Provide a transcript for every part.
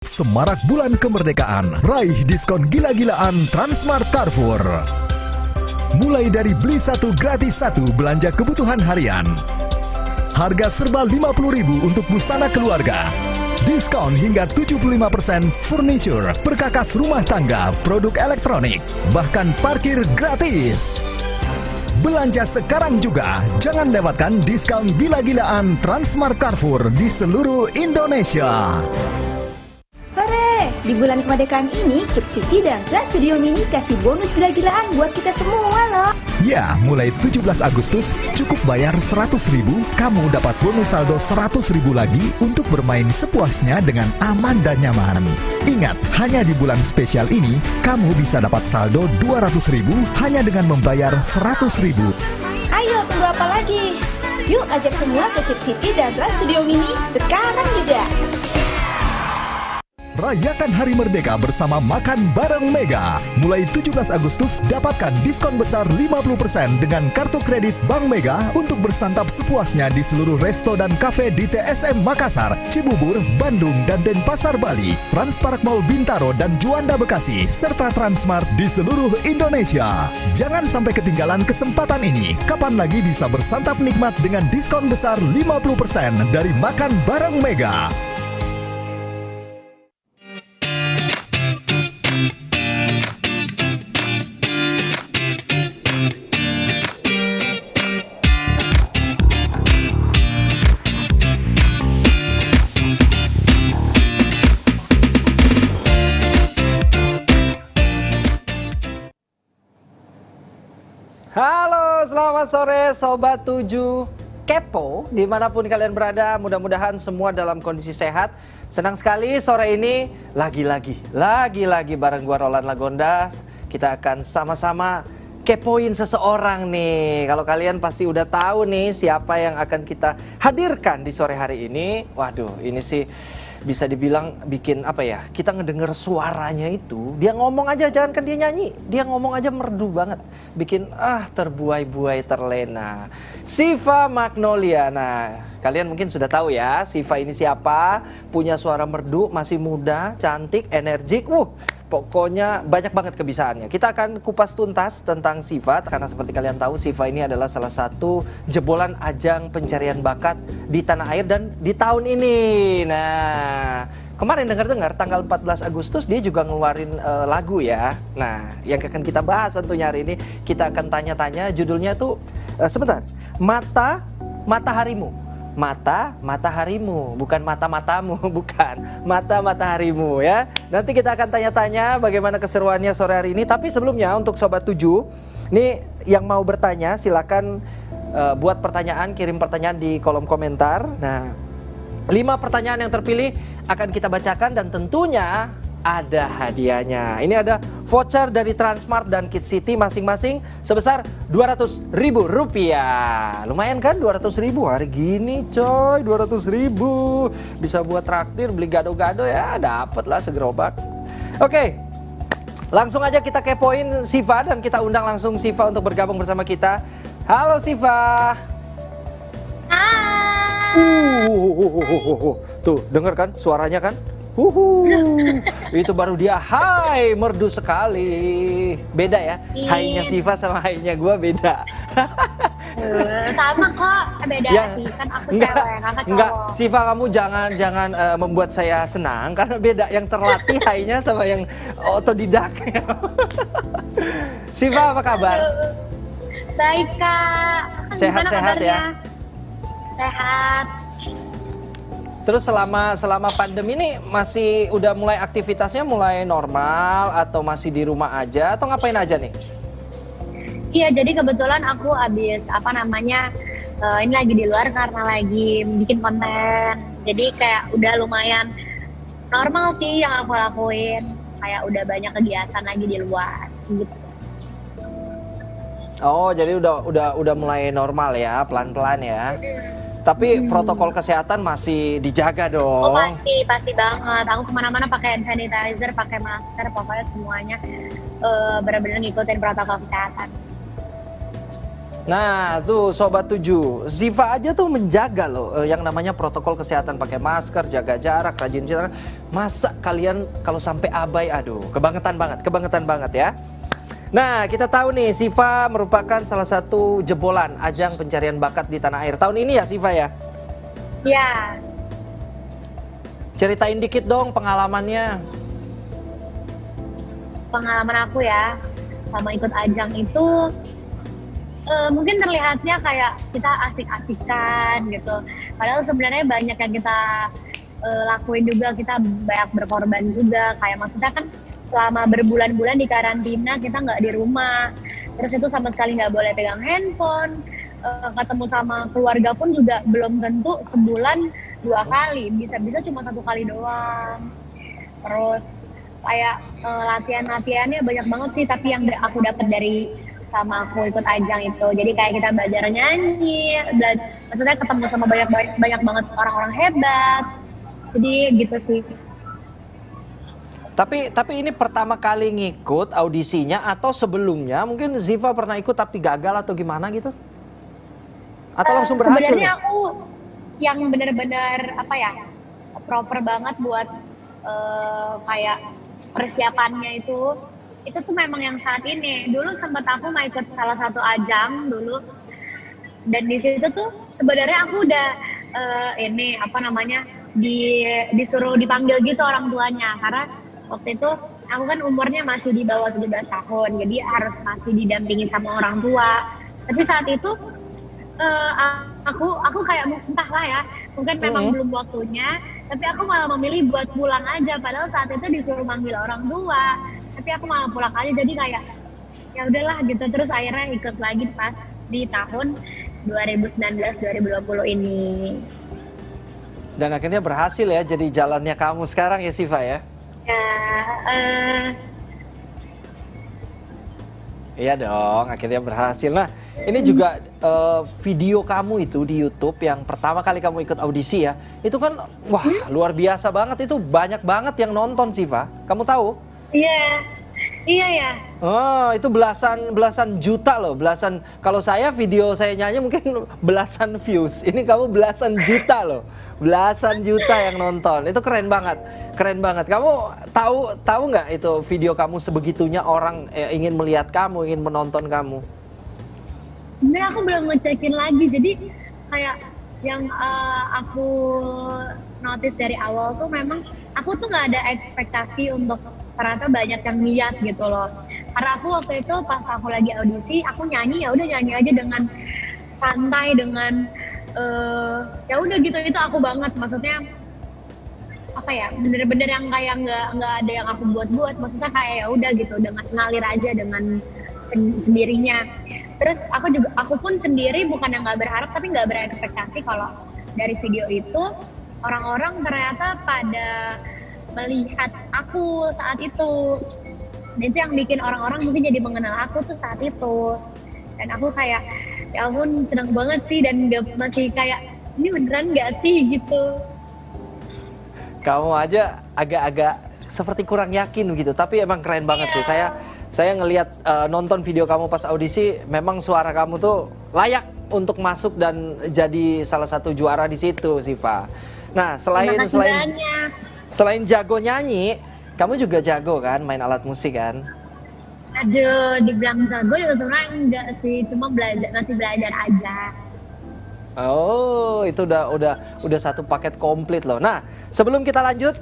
Semarak bulan kemerdekaan, raih diskon gila-gilaan Transmart Carrefour. Mulai dari beli satu gratis satu belanja kebutuhan harian. Harga serba 50.000 untuk busana keluarga. Diskon hingga 75% furniture, perkakas rumah tangga, produk elektronik, bahkan parkir gratis. Belanja sekarang juga, jangan lewatkan diskon gila-gilaan Transmart Carrefour di seluruh Indonesia. Hore! Di bulan kemerdekaan ini, Kids City dan Trans Studio Mini kasih bonus gila-gilaan buat kita semua loh. Ya, mulai 17 Agustus, cukup bayar 100.000, kamu dapat bonus saldo 100.000 lagi untuk bermain sepuasnya dengan aman dan nyaman. Ingat, hanya di bulan spesial ini, kamu bisa dapat saldo 200.000 hanya dengan membayar 100.000. Ayo, tunggu apa lagi? Yuk ajak semua ke Kids City dan Trans Studio Mini sekarang juga. Rayakan Hari Merdeka bersama Makan Bareng Mega. Mulai 17 Agustus, dapatkan diskon besar 50% dengan kartu kredit Bank Mega untuk bersantap sepuasnya di seluruh resto dan kafe di TSM Makassar, Cibubur, Bandung, dan Denpasar, Bali, Transpark Mall Bintaro dan Juanda Bekasi, serta Transmart di seluruh Indonesia. Jangan sampai ketinggalan kesempatan ini. Kapan lagi bisa bersantap nikmat dengan diskon besar 50% dari Makan Bareng Mega? Halo, selamat sore Sobat 7 Kepo, dimanapun kalian berada, mudah-mudahan semua dalam kondisi sehat. Senang sekali sore ini, lagi-lagi bareng gua Roland Lagonda, kita akan sama-sama kepoin seseorang nih. Kalau kalian pasti udah tahu nih siapa yang akan kita hadirkan di sore hari ini. Waduh, ini sih bisa dibilang bikin apa ya, kita ngedenger suaranya itu, dia ngomong aja, jangan kan dia nyanyi, dia ngomong aja merdu banget, bikin terbuai-buai terlena. Siva Magnolia. Nah, kalian mungkin sudah tahu ya Siva ini siapa, punya suara merdu, masih muda, cantik, energik, pokoknya banyak banget kebisaannya. Kita akan kupas tuntas tentang Siva, karena seperti kalian tahu Siva ini adalah salah satu jebolan ajang pencarian bakat di tanah air dan di tahun ini. Nah, kemarin dengar-dengar tanggal 14 Agustus dia juga ngeluarin lagu ya. Nah, yang akan kita bahas tentunya hari ini, kita akan tanya-tanya, judulnya tuh sebentar, Mataharimu. Mataharimu, bukan mata-matamu, bukan mataharimu ya. Nanti kita akan tanya-tanya bagaimana keseruannya sore hari ini. Tapi sebelumnya untuk Sobat 7, nih yang mau bertanya silakan buat pertanyaan, kirim pertanyaan di kolom komentar. Nah, 5 pertanyaan yang terpilih akan kita bacakan dan tentunya ada hadiahnya. Ini ada voucher dari Transmart dan Kids City masing-masing sebesar Rp200.000. Lumayan kan 200.000 hari gini coy, 200.000 bisa buat traktir, beli gado-gado ya, dapet lah segerobak. Oke, langsung aja kita kepoin Siva dan kita undang langsung Siva untuk bergabung bersama kita. Halo Siva. Hai. Tuh denger kan suaranya kan? Itu baru dia hai, merdu sekali. Beda ya, hainya Siva sama hainya gue beda. Sama kok, beda ya, sih kan aku cewek, kakak cowok. Enggak, Siva kamu jangan membuat saya senang karena beda yang terlatih hainya sama yang otodidak. Siva apa kabar? Baik kak. Sehat-sehat ya? Sehat. Terus selama pandemi ini masih udah mulai aktivitasnya mulai normal atau masih di rumah aja atau ngapain aja nih? Iya, jadi kebetulan aku habis ini lagi di luar karena lagi bikin konten. Jadi kayak udah lumayan normal sih yang aku lakuin. Kayak udah banyak kegiatan lagi di luar gitu. Oh, jadi udah mulai normal ya, pelan-pelan ya. Tapi protokol kesehatan masih dijaga dong. Oh pasti banget. Aku kemana-mana pakai hand sanitizer, pakai masker, pokoknya semuanya benar-benar ngikutin protokol kesehatan. Nah, tuh Sobat 7, Ziva aja tuh menjaga loh yang namanya protokol kesehatan, pakai masker, jaga jarak, rajin cuci tangan. Masa kalian kalau sampai abai, aduh, kebangetan banget ya. Nah, kita tahu nih, Ziva merupakan salah satu jebolan ajang pencarian bakat di tanah air tahun ini ya, Ziva ya? Ya, Ceritain dikit dong pengalamannya. pengalaman aku ya, sama ikut ajang itu, mungkin terlihatnya kayak kita asik-asikan gitu. Padahal sebenarnya banyak yang kita lakuin juga, kita banyak berkorban juga. Kayak maksudnya kan selama berbulan-bulan di karantina kita nggak di rumah. Terus itu sama sekali nggak boleh pegang handphone. Ketemu sama keluarga pun juga belum tentu sebulan 2 kali. Bisa-bisa cuma 1 kali doang. Terus kayak latihan-latihannya banyak banget sih. Tapi yang aku dapat dari sama aku ikut ajang itu, jadi kayak kita belajar nyanyi, maksudnya ketemu sama banyak banget orang-orang hebat, jadi gitu sih. Tapi ini pertama kali ngikut audisinya atau sebelumnya mungkin Ziva pernah ikut tapi gagal atau gimana gitu? Atau langsung berhasil? Sebenarnya aku yang benar-benar apa ya, proper banget buat kayak persiapannya itu tuh memang yang saat ini. Dulu sempat aku mau ikut salah satu ajang dulu, dan di situ tuh sebenarnya aku udah disuruh dipanggil gitu orang tuanya, karena waktu itu aku kan umurnya masih di bawah 17 tahun, jadi harus masih didampingi sama orang tua. Tapi saat itu aku kayak entahlah ya, mungkin memang belum waktunya, tapi aku malah memilih buat pulang aja, padahal saat itu disuruh manggil orang tua. Tapi aku malah pulang aja, jadi kayak ya udahlah gitu. Terus akhirnya ikut lagi pas di tahun 2019-2020 ini. Dan akhirnya berhasil ya jadi jalannya kamu sekarang ya, Ziva ya? Ya, iya dong, akhirnya berhasil. Nah, ini juga video kamu itu di YouTube yang pertama kali kamu ikut audisi ya. Itu kan wah, luar biasa banget, itu banyak banget yang nonton, Ziva. Kamu tahu? iya ya. Oh, itu belasan juta loh, kalau video saya nyanyi mungkin belasan views. Ini kamu belasan juta loh. Belasan juta yang nonton. Itu keren banget. Kamu tahu nggak itu video kamu sebegitunya orang ingin melihat kamu, ingin menonton kamu? Sebenarnya aku belum ngecekin lagi. Jadi kayak yang aku notice dari awal tuh memang aku tuh nggak ada ekspektasi untuk ternyata banyak yang lihat gitu loh. Karena aku waktu itu pas aku lagi audisi, aku nyanyi ya udah nyanyi aja dengan santai, dengan ya udah gitu, itu aku banget. Maksudnya apa ya, bener-bener yang kayak nggak ada yang aku buat-buat. Maksudnya kayak ya udah gitu, dengan ngalir aja dengan sendirinya. Terus aku pun sendiri bukan yang nggak berharap, tapi nggak berekspektasi kalau dari video itu orang-orang ternyata pada melihat aku saat itu. Dan itu yang bikin orang-orang mungkin jadi mengenal aku tuh saat itu. Dan aku kayak ya ampun, senang banget sih, dan masih kayak ini beneran gak sih gitu. Kamu aja agak-agak seperti kurang yakin gitu, tapi emang keren banget sih. Saya ngelihat nonton video kamu pas audisi, memang suara kamu tuh layak untuk masuk dan jadi salah satu juara di situ, Ziva. Nah, selain jago nyanyi, kamu juga jago kan main alat musik kan? Aduh, dibilang jago juga sebenarnya enggak sih, cuma masih belajar aja. Oh, itu udah satu paket komplit loh. Nah, sebelum kita lanjut,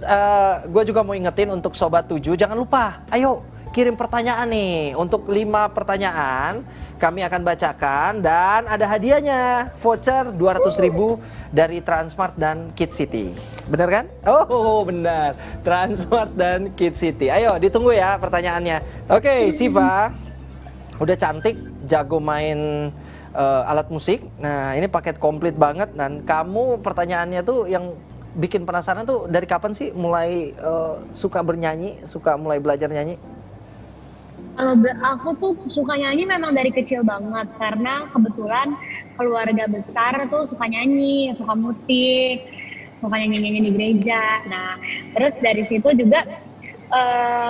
gue juga mau ingetin untuk Sobat 7, jangan lupa, ayo kirim pertanyaan nih. Untuk 5 pertanyaan kami akan bacakan dan ada hadiahnya, voucher 200.000 dari Transmart dan Kid City. Bener kan? Oh, benar. Transmart dan Kid City. Ayo ditunggu ya pertanyaannya. Oke, Ziva udah cantik, jago main alat musik. Nah, ini paket komplit banget. Dan kamu pertanyaannya tuh yang bikin penasaran tuh, dari kapan sih mulai suka bernyanyi, mulai belajar nyanyi? Aku tuh suka nyanyi memang dari kecil banget, karena kebetulan keluarga besar tuh suka nyanyi, suka musik, suka nyanyi-nyanyi di gereja. Nah, terus dari situ juga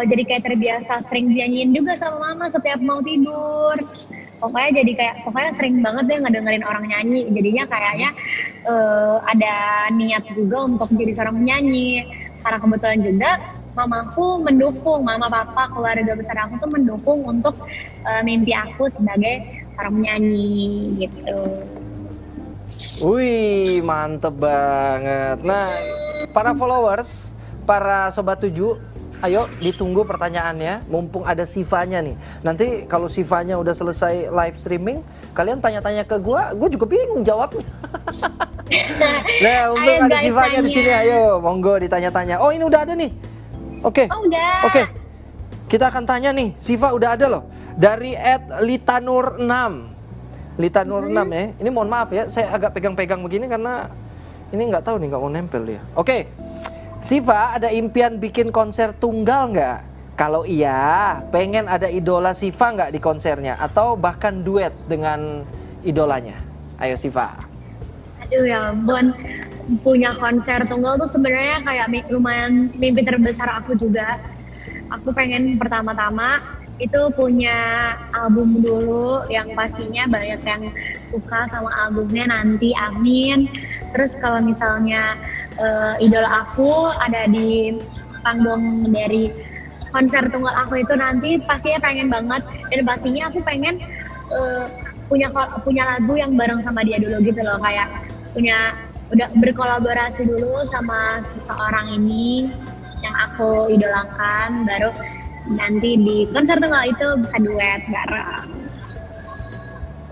jadi kayak terbiasa sering nyanyiin juga sama mama setiap mau tidur. Pokoknya sering banget deh ngedengerin orang nyanyi. Jadinya kayaknya ada niat juga untuk jadi seorang penyanyi. Karena kebetulan juga mamaku mendukung, mama papa keluarga besar aku tuh mendukung untuk mimpi aku sebagai seorang penyanyi gitu. Wih, mantep banget. Nah, para followers, para Sobat 7, ayo ditunggu pertanyaannya, mumpung ada Sivanya nih. Nanti kalau Sivanya udah selesai live streaming, kalian tanya-tanya ke gue juga bingung jawabnya. Nah, mumpung ada Sivanya di sini, ayo, monggo ditanya-tanya. Oh, ini udah ada nih. Oke. Oh, udah. Oke. Kita akan tanya nih, Siva udah ada loh. Dari @litanur6. Litanur 6 ya. Ini mohon maaf ya, saya agak pegang-pegang begini karena ini nggak tahu nih, nggak mau nempel dia. Oke. Siva, ada impian bikin konser tunggal nggak? Kalau iya, pengen ada idola Siva nggak di konsernya? Atau bahkan duet dengan idolanya? Ayo Siva. Aduh ya ampun, punya konser tunggal tuh sebenarnya kayak lumayan mimpi terbesar aku juga. Aku pengen pertama-tama itu punya album dulu yang pastinya banyak yang suka sama albumnya nanti, amin. Terus kalau misalnya idola aku ada di panggung dari konser tunggal aku itu nanti pastinya pengen banget, dan pastinya aku pengen punya lagu yang bareng sama dia dulu gitu loh, kayak udah berkolaborasi dulu sama seseorang ini yang aku idolakan, baru nanti di konser tunggal itu bisa duet bareng.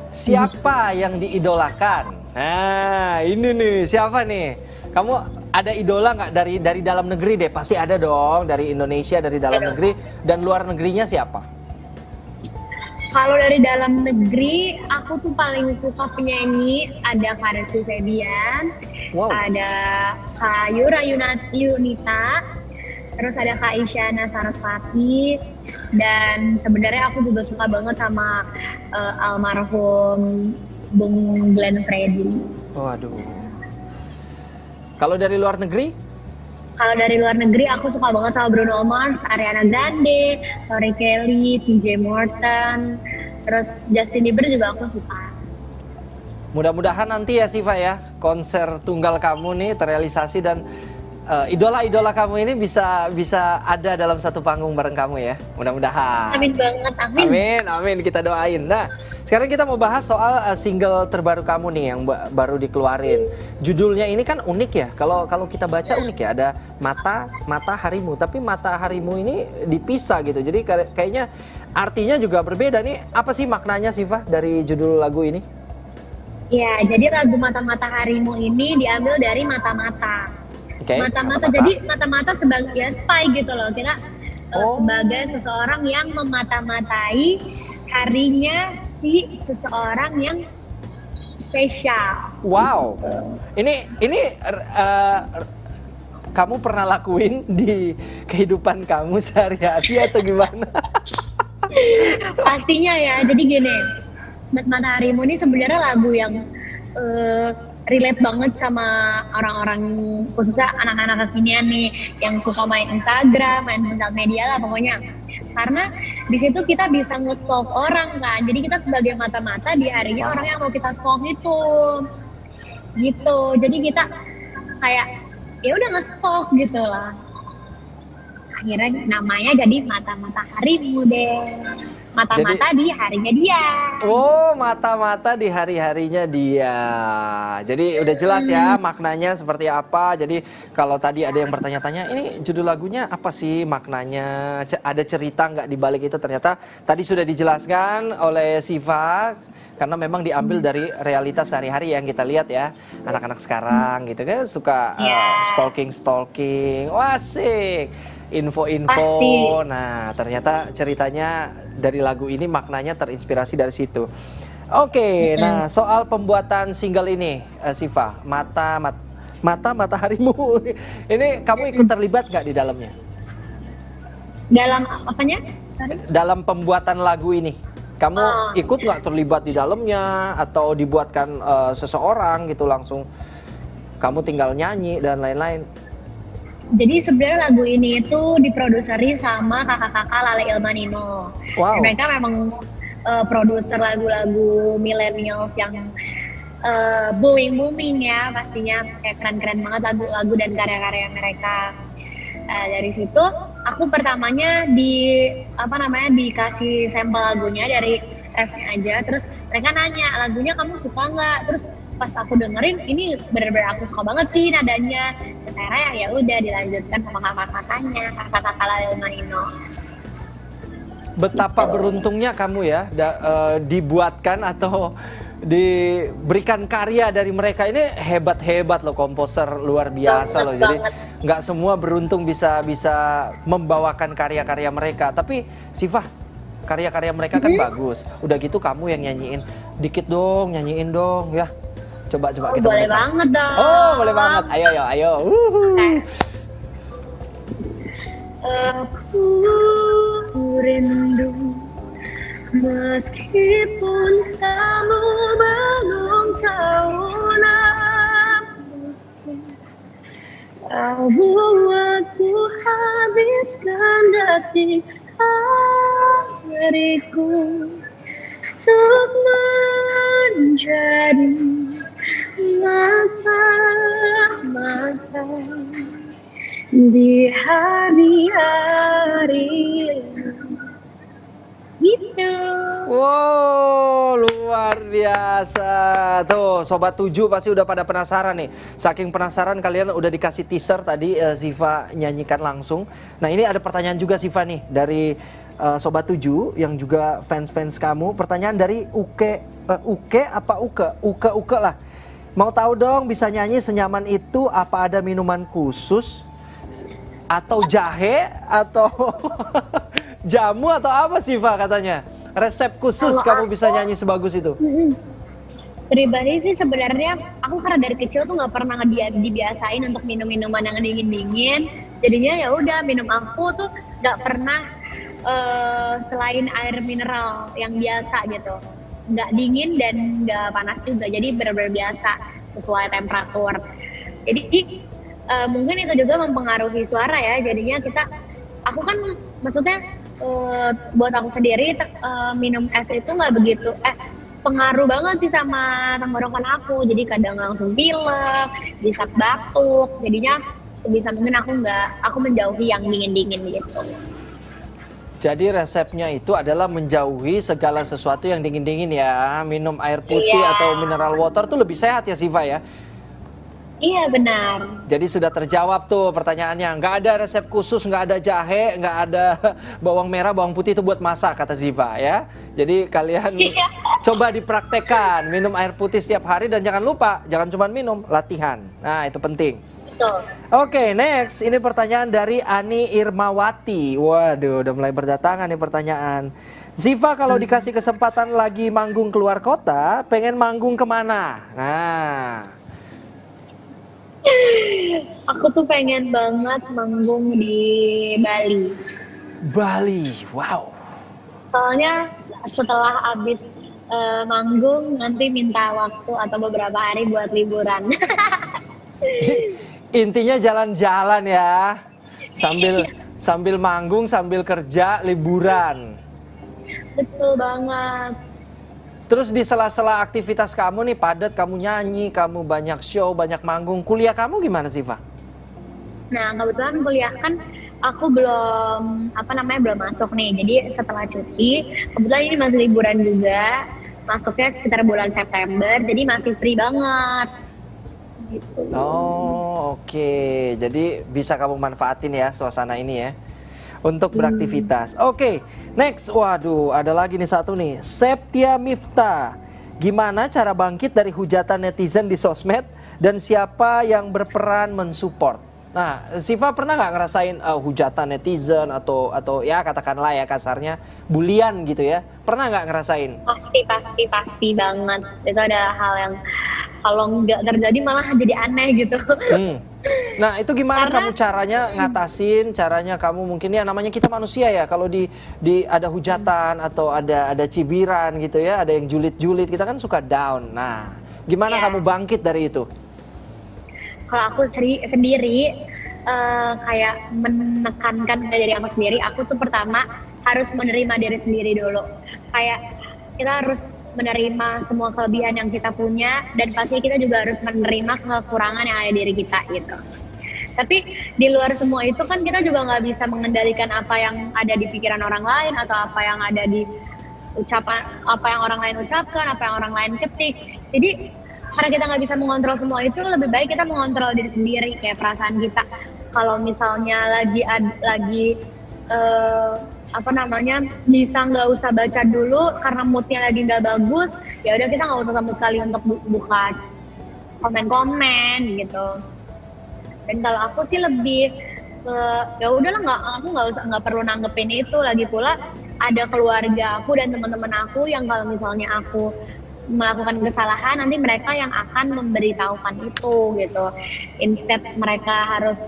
Siapa yang diidolakan? Nah, ini nih, siapa nih? Kamu ada idola nggak dari dalam negeri deh? Pasti ada dong, dari Indonesia, dari dalam negeri, dan luar negerinya siapa? Kalau dari dalam negeri, aku tuh paling suka penyanyi, ada Kak Restu Febian, ada Kak Yura Yunita, terus ada Kak Isyana Sarasvati, dan sebenarnya aku juga suka banget sama almarhum Bung Glenn Fredly. Waduh. Kalau dari luar negeri? Kalau dari luar negeri aku suka banget sama Bruno Mars, Ariana Grande, Tori Kelly, PJ Morton, terus Justin Bieber juga aku suka. Mudah-mudahan nanti ya Siva ya, konser tunggal kamu nih terrealisasi dan idola-idola kamu ini bisa ada dalam satu panggung bareng kamu ya, mudah-mudahan. Amin banget, amin. Amin, amin, kita doain. Nah, sekarang kita mau bahas soal single terbaru kamu nih yang baru dikeluarin. Judulnya ini kan unik ya, kalau kita baca unik ya, ada mata harimu, tapi mata harimu ini dipisah gitu, jadi kayaknya artinya juga berbeda nih. Apa sih maknanya Siva dari judul lagu ini? Ya, jadi lagu Mata-Mata Harimu ini diambil dari mata-mata. Okay, mata-mata, jadi mata-mata sebagai ya spy gitu loh, kita sebagai seseorang yang memata-matai harinya si seseorang yang spesial. Wow, ini kamu pernah lakuin di kehidupan kamu sehari-hari atau gimana? Pastinya ya, jadi gini, Mata-Mata Harimu ini sebenarnya lagu yang relate banget sama orang-orang, khususnya anak-anak kekinian nih yang suka main Instagram, main sosial media lah pokoknya. Karena di situ kita bisa nge-stalk orang kan. Jadi kita sebagai mata-mata di harinya orang yang mau kita stalk itu. Gitu. Jadi kita kayak ya udah nge-stalk gitu lah. Akhirnya namanya jadi Mata-Mata Harimu deh. Mata-mata di harinya dia. Oh, mata-mata di hari-harinya dia. Jadi udah jelas ya maknanya seperti apa. Jadi kalau tadi ada yang bertanya-tanya, ini judul lagunya apa sih maknanya? Ada cerita nggak di balik itu? Ternyata tadi sudah dijelaskan oleh Siva. Karena memang diambil dari realitas sehari-hari yang kita lihat ya. Anak-anak sekarang gitu kan suka stalking. Wah, asik. Info-info. Nah, ternyata ceritanya dari lagu ini maknanya terinspirasi dari situ. Oke, nah soal pembuatan single ini, Siva, mata harimu. Ini kamu ikut terlibat nggak di dalamnya? Dalam apanya? Sorry? Dalam pembuatan lagu ini, kamu ikut nggak terlibat di dalamnya atau dibuatkan seseorang gitu langsung? Kamu tinggal nyanyi dan lain-lain. Jadi sebenarnya lagu ini itu diproduseri sama kakak-kakak Lale Ilmanino. Wow. Mereka memang produser lagu-lagu millennials yang booming ya pastinya, kayak keren-keren banget lagu-lagu dan karya-karya mereka. Dari situ aku pertamanya dikasih sampel lagunya dari refnya aja, terus mereka nanya lagunya kamu suka nggak, terus pas aku dengerin ini bener-bener aku suka banget sih nadanya, terus akhirnya ya udah dilanjutkan sama kakak-kakak Lale Ilmanino. Betapa beruntungnya kamu ya dibuatkan atau diberikan karya dari mereka. Ini hebat-hebat loh, komposer luar biasa loh. Jadi nggak semua beruntung bisa membawakan karya-karya mereka. Tapi Syifa, karya-karya mereka kan bagus. Udah gitu kamu yang nyanyiin dikit dong, nyanyiin dong ya. Coba kita boleh banget dong. Oh, boleh banget. Ayo. Aku rindu meskipun kamu belum tahu namaku. Kau buatku habiskan detik hariku untuk menjadi mata-mata di hari-hari gitu. Wow, luar biasa. Tuh, Sobat 7 pasti udah pada penasaran nih. Saking penasaran kalian udah dikasih teaser tadi Syifa nyanyikan langsung. Nah, ini ada pertanyaan juga Syifa nih dari Sobat 7 yang juga fans-fans kamu. Pertanyaan dari Uke lah. Mau tahu dong, bisa nyanyi senyaman itu, apa ada minuman khusus atau jahe atau jamu atau apa sih Pak katanya? Resep khusus kamu bisa nyanyi sebagus itu? Pribadi sih sebenarnya aku karena dari kecil tuh nggak pernah dibiasain untuk minum minuman yang dingin-dingin. Jadinya ya udah minum aku tuh nggak pernah selain air mineral yang biasa gitu. Nggak dingin dan nggak panas juga, jadi benar-benar biasa sesuai temperatur. Jadi mungkin itu juga mempengaruhi suara ya, jadinya aku kan maksudnya buat aku sendiri minum es itu nggak begitu pengaruh banget sih sama tenggorokan aku, jadi kadang langsung pilek, bisa batuk, jadinya sebisa mungkin aku menjauhi yang dingin-dingin gitu. Jadi resepnya itu adalah menjauhi segala sesuatu yang dingin-dingin ya. Minum air putih atau mineral water tuh lebih sehat ya Syifa ya? Iya benar. Jadi sudah terjawab tuh pertanyaannya. Nggak ada resep khusus, nggak ada jahe, nggak ada bawang merah, bawang putih itu buat masak kata Syifa ya. Jadi kalian coba dipraktekkan. Minum air putih setiap hari dan jangan lupa, jangan cuma minum, latihan. Nah itu penting. Oke, next. Ini pertanyaan dari Ani Irmawati. Waduh, udah mulai berdatangan nih pertanyaan. Syifa kalau dikasih kesempatan lagi manggung keluar kota, pengen manggung kemana? Nah. Aku tuh pengen banget manggung di Bali. Bali, wow. Soalnya setelah habis manggung, nanti minta waktu atau beberapa hari buat liburan. Intinya jalan-jalan ya, sambil manggung, sambil kerja, liburan. Betul banget. Terus di sela-sela aktivitas kamu nih padat, kamu nyanyi, kamu banyak show, banyak manggung. Kuliah kamu gimana sih, Pak? Nah, kebetulan kuliah kan aku belum masuk nih. Jadi setelah cuti, kebetulan ini masih liburan juga. Masuknya sekitar bulan September, jadi masih free banget. Gitu. Oh, oke. Jadi bisa kamu manfaatin ya suasana ini ya untuk beraktivitas. Oke, next. Waduh, ada lagi nih satu nih. Septia Mifta. Gimana cara bangkit dari hujatan netizen di sosmed dan siapa yang berperan mensupport? Nah, Syifa pernah nggak ngerasain hujatan netizen atau ya katakanlah ya kasarnya bulian gitu ya? Pernah nggak ngerasain? Pasti banget. Itu ada hal yang kalau nggak terjadi malah jadi aneh gitu. Nah itu gimana kamu caranya ngatasin? Caranya kamu mungkin ya namanya kita manusia ya. Kalau di ada hujatan atau ada cibiran gitu ya, ada yang julid-julid, kita kan suka down. Nah gimana kamu bangkit dari itu? Kalau aku sendiri kayak menekankan dari aku sendiri. Aku tuh pertama harus menerima diri sendiri dulu. Kayak kita harus menerima semua kelebihan yang kita punya, dan pasti kita juga harus menerima kekurangan yang ada di diri kita gitu. Tapi di luar semua itu kan kita juga nggak bisa mengendalikan apa yang ada di pikiran orang lain, atau apa yang ada di ucapan, apa yang orang lain ucapkan, apa yang orang lain ketik. Jadi karena kita nggak bisa mengontrol semua itu, lebih baik kita mengontrol diri sendiri, kayak perasaan kita. Kalau misalnya lagi bisa nggak usah baca dulu karena moodnya lagi nggak bagus, ya udah kita nggak usah sama sekali untuk buka komen-komen gitu. Dan kalau aku sih lebih ya udahlah, aku nggak perlu nanggepin itu. Lagi pula ada keluarga aku dan teman-teman aku yang kalau misalnya aku melakukan kesalahan, nanti mereka yang akan memberitahukan itu gitu. Instead mereka harus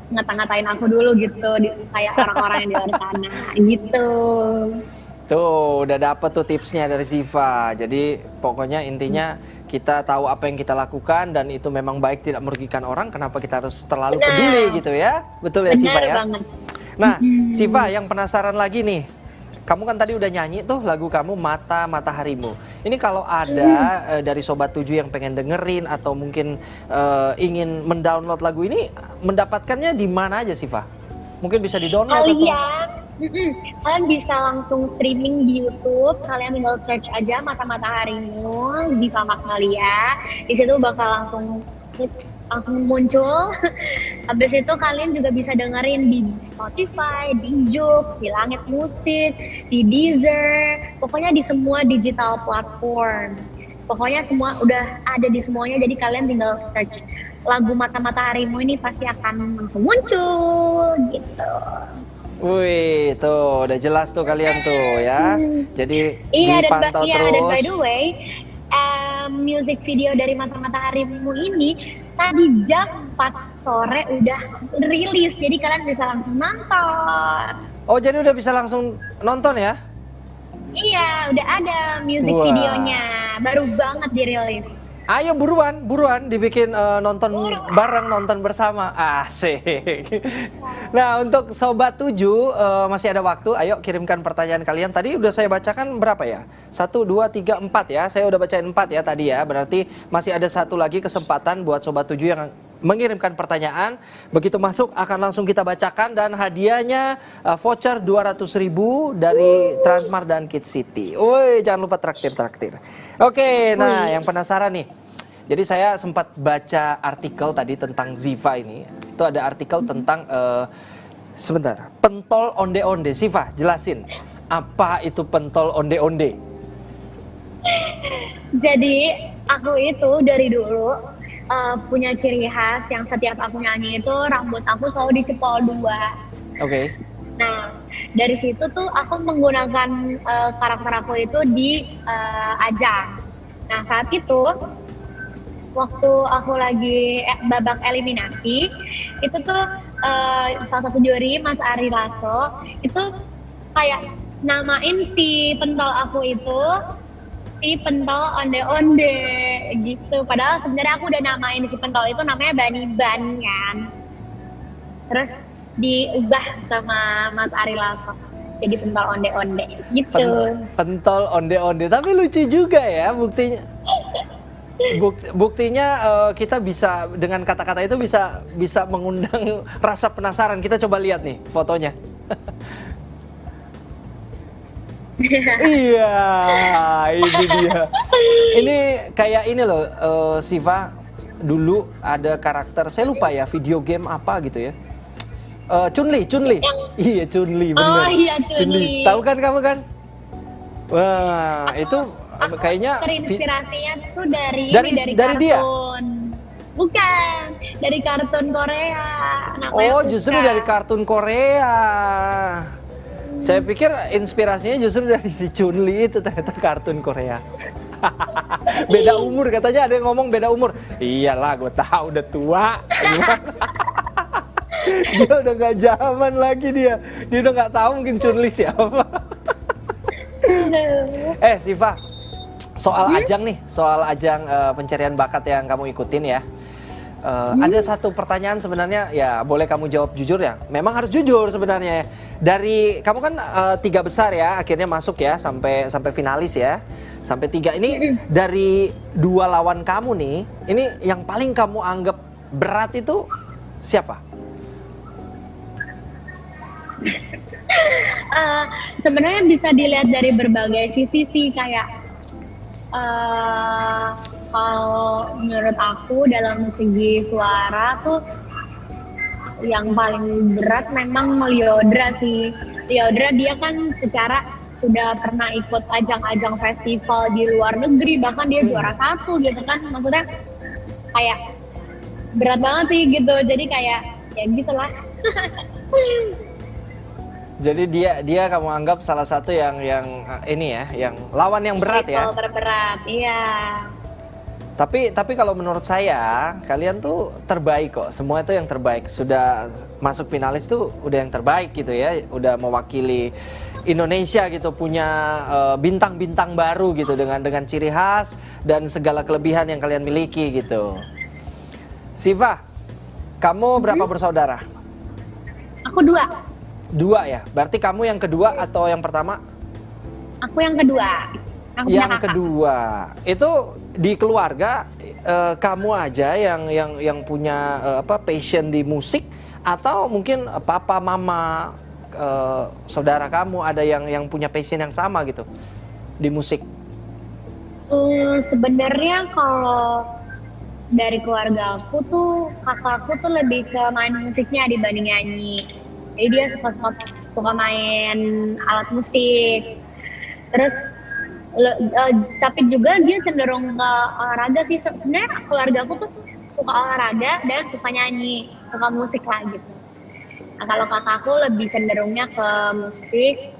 ngata-ngatain aku dulu gitu, kayak orang-orang yang di luar sana gitu. Tuh, udah dapet tuh tipsnya dari Ziva. Jadi pokoknya intinya kita tahu apa yang kita lakukan dan itu memang baik, tidak merugikan orang. Kenapa kita harus terlalu peduli gitu ya? Betul ya Ziva ya? Banget. Nah, Ziva yang penasaran lagi nih. Kamu kan tadi udah nyanyi tuh lagu kamu Mata Mataharimu. Ini kalau ada dari Sobat 7 yang pengen dengerin atau mungkin ingin mendownload lagu ini, mendapatkannya di mana aja Ziva? Mungkin bisa di-download Kalian bisa langsung streaming di YouTube. Kalian tinggal search aja Mata Mataharimu Ziva Magnalia. Di situ bakal langsung muncul. Habis itu kalian juga bisa dengerin di Spotify, di Joox, di Langit Musik, di Deezer, pokoknya di semua digital platform. Pokoknya semua udah ada di semuanya, jadi kalian tinggal search lagu Mata Mataharimu ini pasti akan langsung muncul gitu. Wih, tuh udah jelas tuh kalian tuh ya. Jadi dipantau terus. Dan by the way, music video dari Mata Mataharimu ini tadi jam 4 sore udah rilis, jadi kalian bisa langsung nonton. Oh, jadi udah bisa langsung nonton ya? Iya, udah ada music videonya, baru banget dirilis. Ayo buruan dibikin nonton bareng, nonton bersama. Asik. Nah, untuk Sobat 7 masih ada waktu. Ayo kirimkan pertanyaan kalian. Tadi udah saya bacakan berapa ya? 1, 2, 3, 4 ya. Saya udah bacain 4 ya tadi ya. Berarti masih ada satu lagi kesempatan buat Sobat 7 yang mengirimkan pertanyaan. Begitu masuk akan langsung kita bacakan, dan hadiahnya voucher 200.000 dari Transmart dan Kids City. Woi, jangan lupa traktir. Oke, nah yang penasaran nih. Jadi saya sempat baca artikel tadi tentang Ziva ini. Itu ada artikel tentang sebentar, pentol onde-onde. Ziva, jelasin. Apa itu pentol onde-onde? Jadi aku itu dari dulu punya ciri khas yang setiap aku nyanyi itu rambut aku selalu dicepol 2. Oke. Nah, dari situ tuh aku menggunakan karakter aku itu di ajang. Nah, saat itu waktu aku lagi babak eliminasi, itu tuh salah satu juri, Mas Ari Lasso, itu kayak namain si pentol aku itu si pentol onde-onde gitu. Padahal sebenarnya aku udah namain si pentol itu namanya Bani Ban kan. Terus diubah sama Mas Ari Lasso jadi pentol onde-onde gitu. Pentol onde-onde, tapi lucu juga ya buktinya. Buktinya kita bisa dengan kata-kata itu bisa mengundang rasa penasaran. Kita coba lihat nih fotonya. Iya, ini dia. Ini kayak ini loh, Ziva dulu ada karakter, saya lupa ya, video game apa gitu ya. Chun-Li. Iya, Chun-Li bener. Oh iya, Chun-Li. Tahu kan kamu kan? Wah, itu kayaknya terinspirasinya tuh dari dari kartun. dia. Bukan, dari kartun Korea. Oh, justru dari kartun Korea. Saya pikir inspirasinya justru dari si Chun-Li itu, ternyata kartun Korea. Beda umur katanya, ada yang ngomong beda umur. Iyalah, gue tahu udah tua. Dia udah gak zaman lagi dia udah gak tahu mungkin Chun-Li siapa. Ziva, soal ajang nih, soal ajang pencarian bakat yang kamu ikutin ya. Ada satu pertanyaan sebenarnya, ya boleh kamu jawab jujur ya. Memang harus jujur sebenarnya. Dari kamu kan 3 besar ya, akhirnya masuk ya sampai finalis ya, sampai 3 ini dari 2 lawan kamu nih, ini yang paling kamu anggap berat itu siapa? Sebenarnya bisa dilihat dari berbagai sisi sih, kayak kalau menurut aku dalam segi suara tuh yang paling berat memang Lyodra sih. Lyodra dia kan secara sudah pernah ikut ajang-ajang festival di luar negeri, bahkan dia juara 1 gitu kan, maksudnya kayak berat banget sih gitu, jadi kayak ya gitulah. Jadi dia kamu anggap salah satu yang ini ya, yang lawan yang berat ya. Terberat, iya. Tapi kalau menurut saya kalian tuh terbaik kok. Semua itu yang terbaik. Sudah masuk finalis tuh udah yang terbaik gitu ya. Udah mewakili Indonesia gitu, punya bintang-bintang baru gitu dengan ciri khas dan segala kelebihan yang kalian miliki gitu. Siva, kamu berapa bersaudara? Aku 2. 2 ya? Berarti kamu yang kedua atau yang pertama? Aku yang kedua. Aku punya Yang kakak. kedua. Itu di keluarga kamu aja yang punya passion di musik, atau mungkin papa, mama, saudara kamu ada yang punya passion yang sama gitu di musik? Sebenarnya kalau dari keluarga aku tuh, kakakku tuh lebih ke main musiknya dibanding nyanyi. Jadi dia suka main alat musik. Terus tapi juga dia cenderung ke olahraga sih. Sebenarnya keluarga aku tuh suka olahraga dan suka nyanyi, suka musik lah gitu. Nah, kalau kakakku lebih cenderungnya ke musik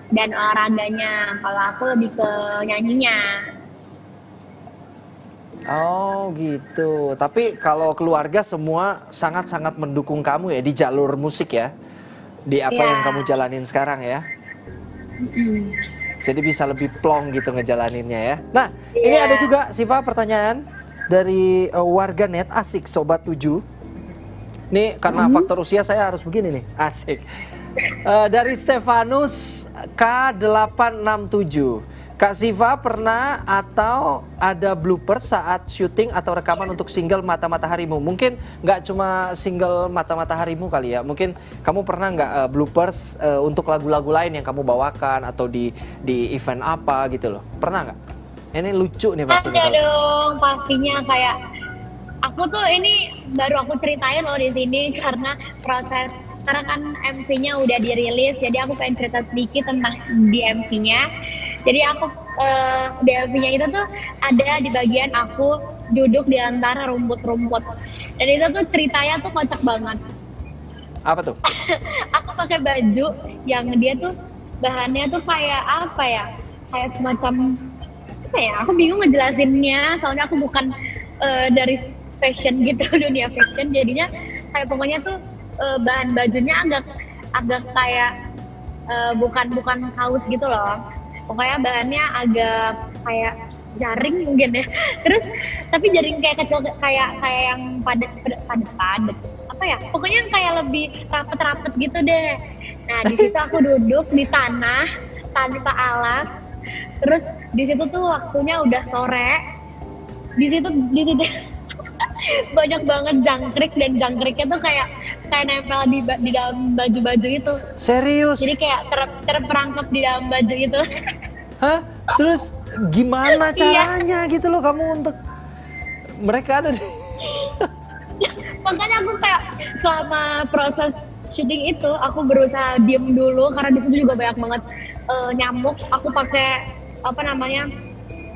dan olahraganya. Kalau aku lebih ke nyanyinya. Oh gitu. Tapi kalau keluarga semua sangat-sangat mendukung kamu ya di jalur musik ya, di apa yang kamu jalanin sekarang ya. Jadi bisa lebih plong gitu ngejalaninnya ya. Nah, ini ada juga Siva pertanyaan dari warganet asik Sobat 7. Nih karena faktor usia saya harus begini nih, asik. Dari Stefanus K867. Kak Siva pernah atau ada blooper saat syuting atau rekaman untuk single Mata Mataharimu? Mungkin nggak cuma single Mata Mataharimu kali ya. Mungkin kamu pernah nggak bloopers untuk lagu-lagu lain yang kamu bawakan atau di event apa gitu loh? Pernah nggak? Ini lucu nih pastinya. Ada dong, pastinya. Kayak aku tuh ini baru aku ceritain loh di sini karena karena kan MV-nya udah dirilis, jadi aku pengen cerita sedikit tentang di MV-nya. Jadi aku di MV-nya itu tuh ada di bagian aku duduk di antara rumput-rumput. Dan itu tuh ceritanya tuh kocak banget. Apa tuh? Aku pakai baju yang dia tuh bahannya tuh kayak apa ya? Kayak semacam apa ya? Aku bingung ngejelasinnya, soalnya aku bukan dari fashion gitu, dunia fashion. Jadinya kayak pokoknya tuh bahan bajunya agak kayak bukan kaos gitu loh. Pokoknya bahannya agak kayak jaring mungkin ya. Terus tapi jaring kayak kecil, kayak yang padat apa ya? Pokoknya kayak lebih rapet gitu deh. Nah, di situ aku duduk di tanah tanpa alas. Terus di situ tuh waktunya udah sore. Di situ banyak banget jangkrik, dan jangkriknya tuh kayak nempel di dalam baju-baju itu. Serius? Jadi kayak terperangkap di dalam baju itu. Hah? Terus gimana caranya gitu loh kamu untuk mereka ada di... Makanya aku kayak selama proses syuting itu aku berusaha diem dulu karena di situ juga banyak banget nyamuk. Aku pakai apa namanya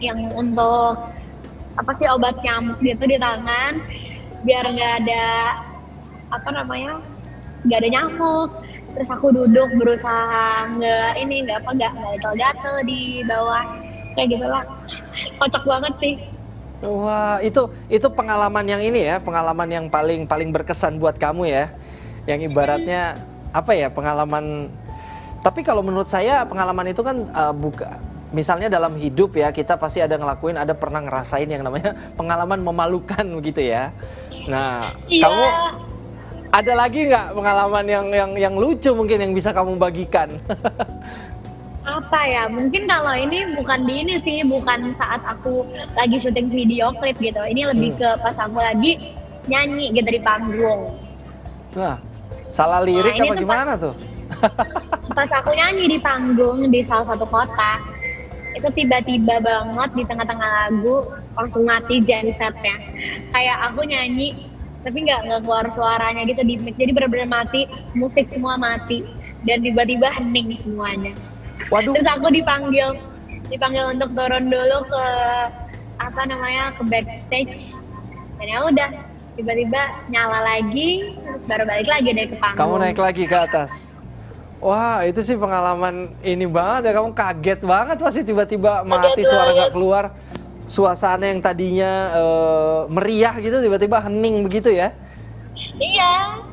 yang untuk apa sih, obat nyamuk gitu di tangan biar nggak ada apa namanya, nggak ada nyamuk. Terus aku duduk berusaha nggak gatel-gatel di bawah kayak gitulah. Kocak banget sih. Wah, itu pengalaman yang ini ya, pengalaman yang paling berkesan buat kamu ya, yang ibaratnya apa ya, pengalaman. Tapi kalau menurut saya pengalaman itu kan misalnya dalam hidup ya, kita pasti ada ngelakuin, ada pernah ngerasain yang namanya pengalaman memalukan begitu ya. Nah, Iya. kamu ada lagi nggak pengalaman yang lucu mungkin yang bisa kamu bagikan? Apa ya, mungkin kalau ini bukan di ini sih, bukan saat aku lagi syuting video klip gitu. Ini lebih ke pas aku lagi nyanyi gitu di panggung. Nah, salah lirik Nah, ini apa tuh gimana tuh? Pas aku nyanyi di panggung di salah satu kota, itu tiba-tiba banget di tengah-tengah lagu langsung mati gensetnya. Kayak aku nyanyi tapi nggak keluar suaranya gitu di mic, jadi benar-benar mati, musik semua mati dan tiba-tiba hening semuanya. Waduh. Terus aku dipanggil untuk turun dulu ke apa namanya, ke backstage, dan ya udah tiba-tiba nyala lagi, terus baru balik lagi deh ke panggung. Kamu naik lagi ke atas. Wah, itu sih pengalaman ini banget ya, kamu kaget banget pasti tiba-tiba mati, suara nggak keluar. Suasana yang tadinya meriah gitu tiba-tiba hening begitu ya. Iya.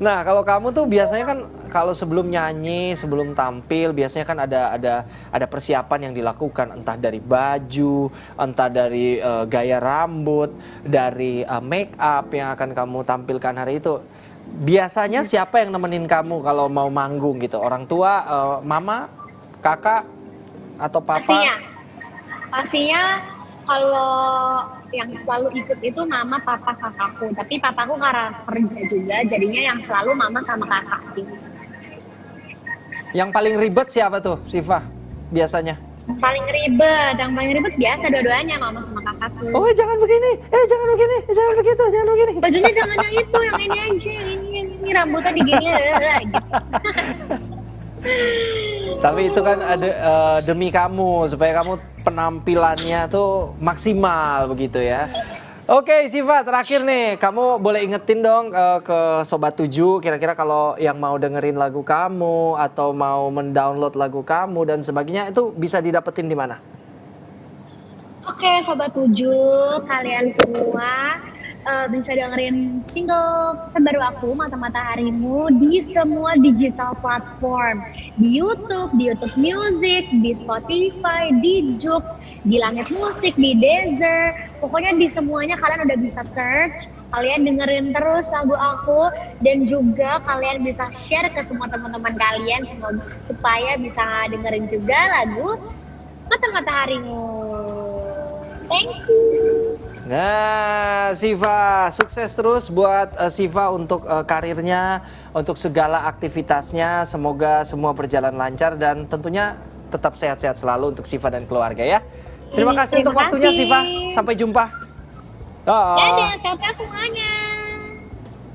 Nah, kalau kamu tuh biasanya kan kalau sebelum nyanyi, sebelum tampil, biasanya kan ada persiapan yang dilakukan, entah dari baju, entah dari gaya rambut, dari make up yang akan kamu tampilkan hari itu. Biasanya siapa yang nemenin kamu kalau mau manggung gitu? Orang tua, mama, kakak, atau papa? Pastinya kalau yang selalu ikut itu mama, papa, kakakku. Tapi papaku karena kerja juga, jadinya yang selalu mama sama kakak sih. Yang paling ribet siapa tuh, Siva? Biasanya? Yang paling ribet biasa dua-duanya mama sama kakakku. Oh, jangan begini, jangan begini, jangan begitu, jangan begini. Bajunya jangan yang itu, yang ini aja, ini rambutnya digini gitu. Tapi itu kan ada demi kamu, supaya kamu penampilannya tuh maksimal begitu ya. Oke, Siva, terakhir nih, kamu boleh ingetin dong ke Sobat 7, kira-kira kalau yang mau dengerin lagu kamu atau mau mendownload lagu kamu dan sebagainya, itu bisa didapetin di mana? Oke, Sobat 7, kalian semua bisa dengerin single terbaru aku, Mata-Mata Harimu, di semua digital platform. Di YouTube Music, di Spotify, di Joox, di Langit Musik, di Deezer. Pokoknya di semuanya kalian udah bisa search. Kalian dengerin terus lagu aku, dan juga kalian bisa share ke semua teman-teman kalian supaya bisa dengerin juga lagu Mata-Mata Harimu. Thank you. Nah, Siva, sukses terus buat Siva untuk karirnya, untuk segala aktivitasnya. Semoga semua berjalan lancar dan tentunya tetap sehat-sehat selalu untuk Siva dan keluarga ya. Terima kasih untuk waktunya, Siva. Sampai jumpa. Dadah, sehat semuanya.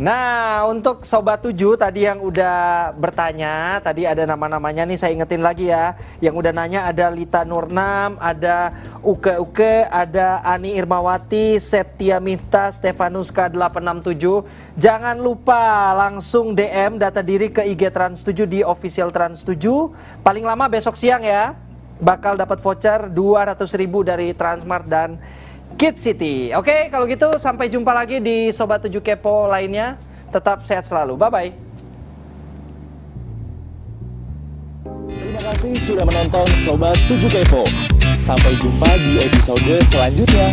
Nah, untuk Sobat 7 tadi yang udah bertanya, tadi ada nama-namanya nih, saya ingetin lagi ya. Yang udah nanya ada Lita Nurnam, ada Uke, ada Ani Irmawati, Septia Miftah, Stefanus K867. Jangan lupa langsung DM data diri ke IG Trans 7 di official Trans 7. Paling lama besok siang ya. Bakal dapat voucher 200.000 dari Transmart dan Kids City. Oke, kalau gitu sampai jumpa lagi di Sobat 7 Kepo lainnya. Tetap sehat selalu. Bye-bye. Terima kasih sudah menonton Sobat 7 Kepo. Sampai jumpa di episode selanjutnya.